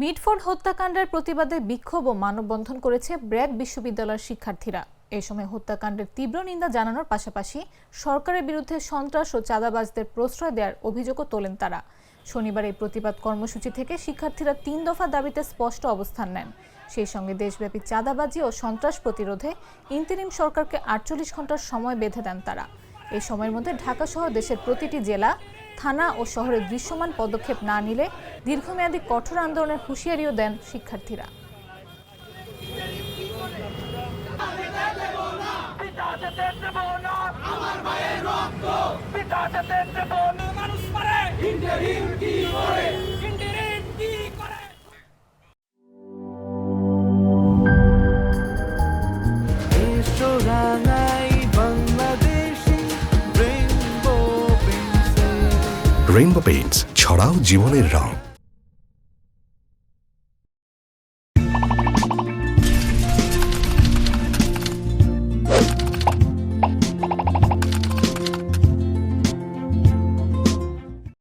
Mitford হত্যাকাণ্ডের প্রতিবাদে বিক্ষোভ ও মানববন্ধন করেছে ব্র্যাক বিশ্ববিদ্যালয়ের শিক্ষার্থীরা। এই সময় হত্যাকাণ্ডের তীব্র নিন্দা জানানোর পাশাপাশি সরকারের বিরুদ্ধে সন্ত্রাস ও চাঁদাবাজদের প্রশ্রয় দেওয়ার অভিযোগও তোলেন তারা। শনিবার এই প্রতিবাদ কর্মসূচি থেকে শিক্ষার্থীরা ৩ দফা দাবিতে স্পষ্ট অবস্থান নেন। সেই সঙ্গে দেশব্যাপী চাঁদাবাজি ও সন্ত্রাস প্রতিরোধে ইন্টারিম সরকারকে ৪৮ ঘন্টার সময় বেঁধে দেন তারা। এই সময়ের মধ্যে ঢাকাসহ দেশের প্রতিটি জেলা, থানা ও শহরে দৃশ্যমান পদক্ষেপ না নিলে দীর্ঘমেয়াদী কঠোর আন্দোলনের হুঁশিয়ারিও দেন শিক্ষার্থীরা। রেইনবো পেইন্টস, ছড়াও জীবনের রং।